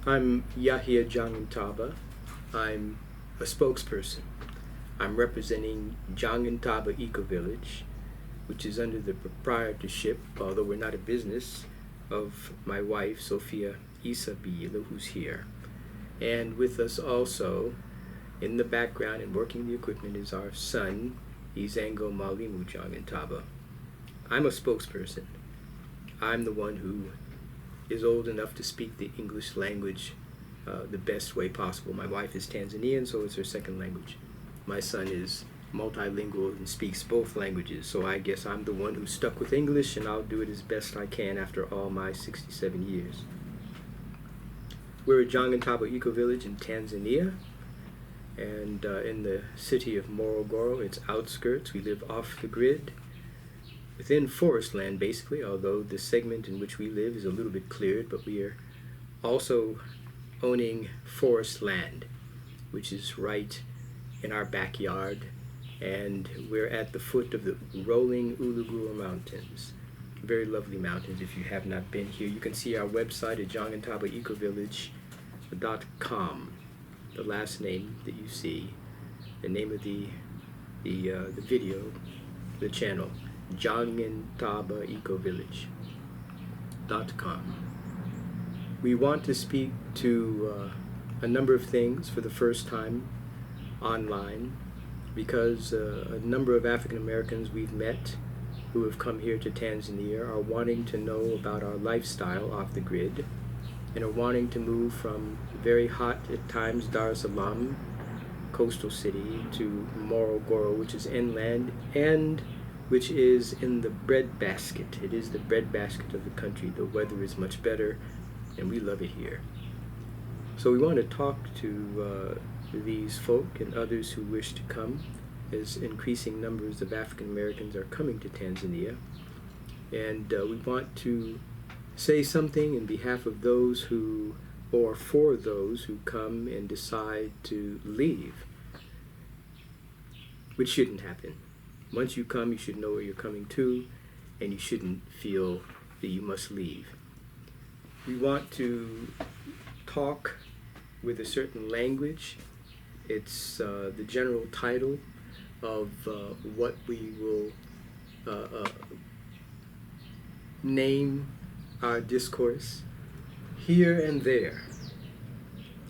I'm Yahya Jongintaba. I'm a spokesperson. I'm representing Jongintaba Eco Village, which is under the proprietorship, although we're not a business, of my wife, Sophia Isa Biela, who's here. And with us also, in the background and working the equipment, is our son, Izango Malimu Jongintaba. I'm a spokesperson. I'm the one who is old enough to speak the English language the best way possible. My wife is Tanzanian, so it's her second language. My son is multilingual and speaks both languages, so I guess I'm the one who's stuck with English, and I'll do it as best I can after all my 67 years. We're at Jongintaba Eco Village in Tanzania, and in the city of Morogoro, its outskirts. We live off the grid, within forest land basically, although the segment in which we live is a little bit cleared, but we are also owning forest land, which is right in our backyard, and we're at the foot of the rolling Uluguru Mountains. Very lovely mountains. If you have not been here, you can see our website at jongintabaecovillage.com. The last name that you see, the name of the video, the channel, JongintabaEcoVillage.com. We want to speak to a number of things for the first time online, because a number of African Americans we've met who have come here to Tanzania are wanting to know about our lifestyle off the grid, and are wanting to move from very hot at times Dar es Salaam, coastal city, to Morogoro, which is inland, and which is in the breadbasket. It is the breadbasket of the country. The weather is much better, and we love it here. So we want to talk to these folk and others who wish to come, as increasing numbers of African Americans are coming to Tanzania. And we want to say something in behalf of those who, or for those who come and decide to leave, which shouldn't happen. Once you come, you should know where you're coming to, and you shouldn't feel that you must leave. We want to talk with a certain language. It's the general title of what we will name our discourse. Here and there.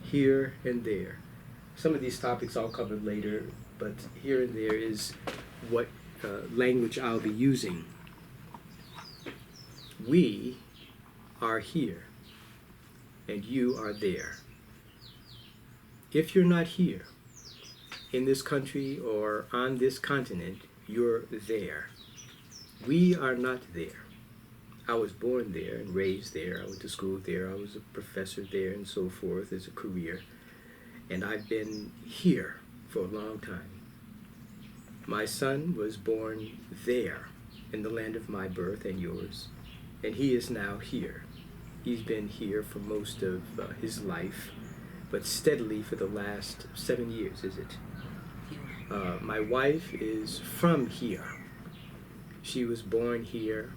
Here and there. Some of these topics I'll cover later, but here and there is what language I'll be using. We are here, and you are there. If you're not here, in this country or on this continent, you're there. We are not there. I was born there and raised there. I went to school there. I was a professor there and so forth as a career. And I've been here for a long time. My son was born there, in the land of my birth and yours, and he is now here. He's been here for most of his life, but steadily for the last 7 years, is it? My wife is from here. She was born here.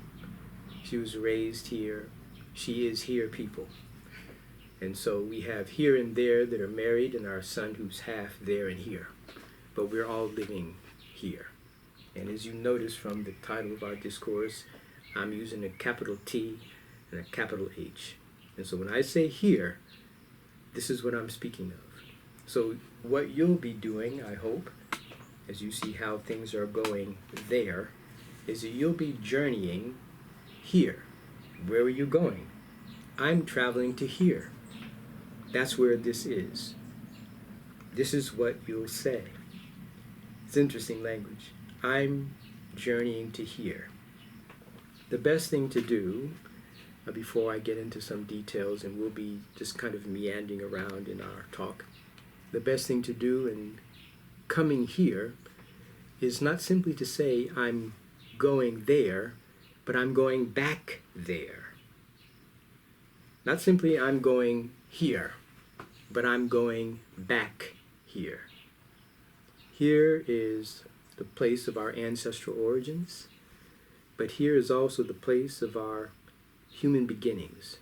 She was raised here. She is here people. And so we have here and there that are married, and our son who's half there and here. But we're all living here. And as you notice from the title of our discourse, I'm using a capital T and a capital H. And so when I say here, this is what I'm speaking of. So what you'll be doing, I hope, as you see how things are going there, is that you'll be journeying here. Where are you going? I'm traveling to here. That's where this is. This is what you'll say. It's interesting language. I'm journeying to here. The best thing to do, before I get into some details, and we'll be just kind of meandering around in our talk, the best thing to do in coming here is not simply to say I'm going there, but I'm going back there. Not simply I'm going here, but I'm going back here. Here is the place of our ancestral origins, but here is also the place of our human beginnings.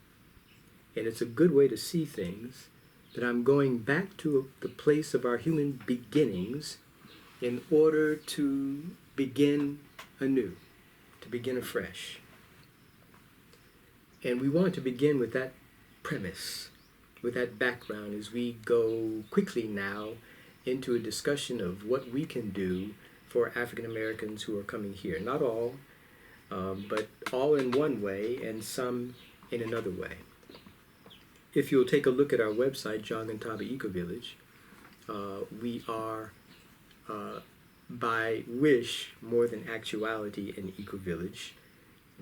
and it's a good way to see things, that I'm going back to the place of our human beginnings in order to begin anew, to begin afresh. And we want to begin with that premise, with that background, as we go quickly now into a discussion of what we can do for African Americans who are coming here. Not all, but all in one way and some in another way. If you'll take a look at our website, Jongintaba Eco Village, we are, by wish more than actuality, an eco village.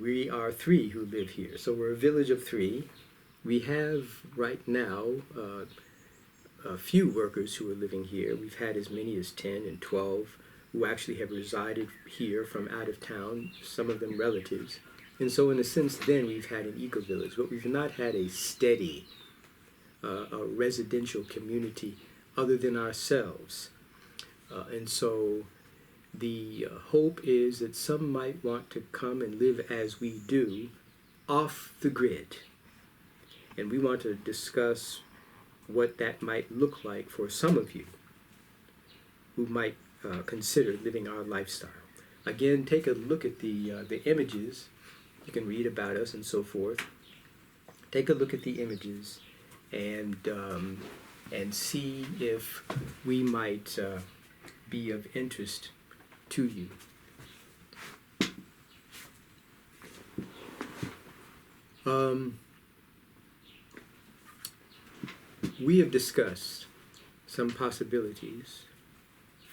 We are 3 who live here, so we're a village of 3. We have right now a few workers who are living here. We've had as many as 10 and 12 who actually have resided here from out of town, some of them relatives. And so in a sense then we've had an eco village, but we've not had a steady a residential community other than ourselves. And so the hope is that some might want to come and live as we do, off the grid. And we want to discuss what that might look like for some of you who might consider living our lifestyle. Again, take a look at the images. You can read about us and so forth. Take a look at the images and see if we might be of interest to you. We have discussed some possibilities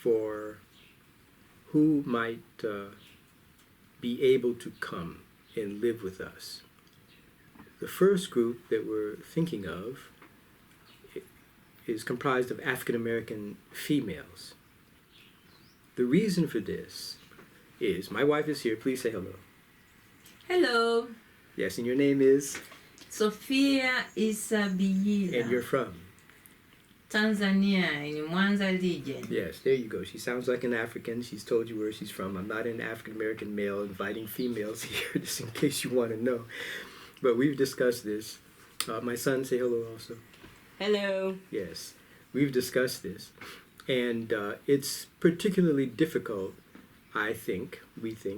for who might be able to come and live with us. The first group that we're thinking of is comprised of African American females. The reason for this is, my wife is here, please say hello. Hello. Yes, and your name is? Sophia Isabiyila. And you're from? Tanzania, in Mwanza region. Yes, there you go. She sounds like an African. She's told you where she's from. I'm not an African American male inviting females here, just in case you want to know. But we've discussed this. My son, say hello also. Hello. Yes, we've discussed this. And it's particularly difficult, we think,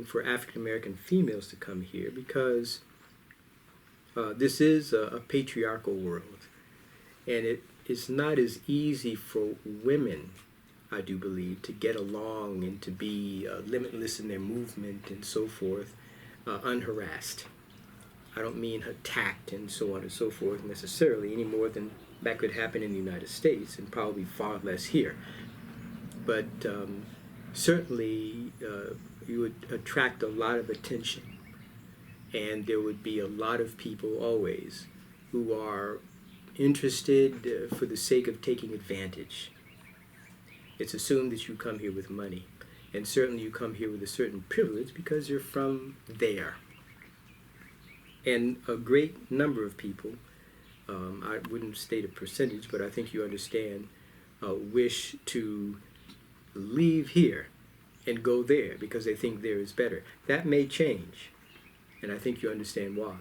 for African American females to come here because this is a patriarchal world. And it is not as easy for women, I do believe, to get along and to be limitless in their movement and so forth, unharassed. I don't mean attacked and so on and so forth necessarily, any more than that could happen in the United States, and probably far less here. But certainly you would attract a lot of attention, and there would be a lot of people always who are interested for the sake of taking advantage. It's assumed that you come here with money, and certainly you come here with a certain privilege because you're from there. And a great number of people, I wouldn't state a percentage, but I think you understand, wish to leave here and go there because they think there is better. That may change, and I think you understand why,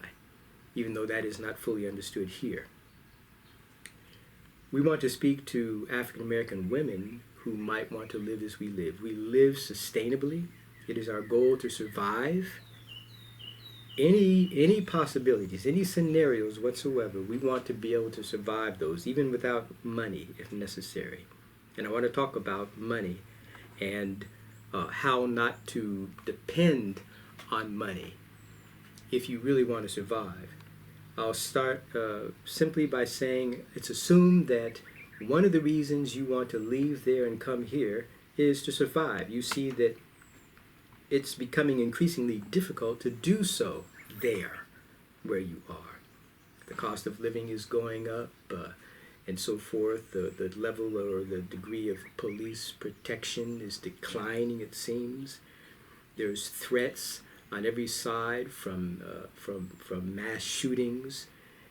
even though that is not fully understood here. We want to speak to African American women who might want to live as we live. We live sustainably. It is our goal to survive. Any possibilities, any scenarios whatsoever, we want to be able to survive those, even without money if necessary. And I want to talk about money and how not to depend on money if you really want to survive. I'll start simply by saying it's assumed that one of the reasons you want to leave there and come here is to survive. You see that it's becoming increasingly difficult to do so there where you are. The cost of living is going up and so forth. The level or the degree of police protection is declining, it seems. There's threats on every side from mass shootings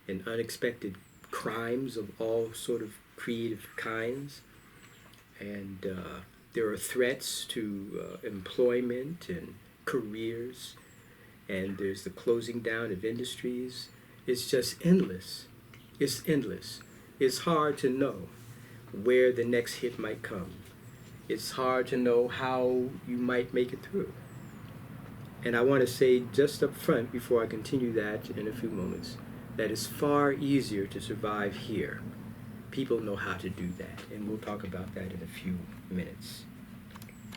and unexpected crimes of all sort of creative kinds. And there are threats to employment and careers, and there's the closing down of industries. It's just endless. It's endless. It's hard to know where the next hit might come. It's hard to know how you might make it through. And I want to say just up front, before I continue that in a few moments, that it's far easier to survive here. People know how to do that, and we'll talk about that in a few minutes.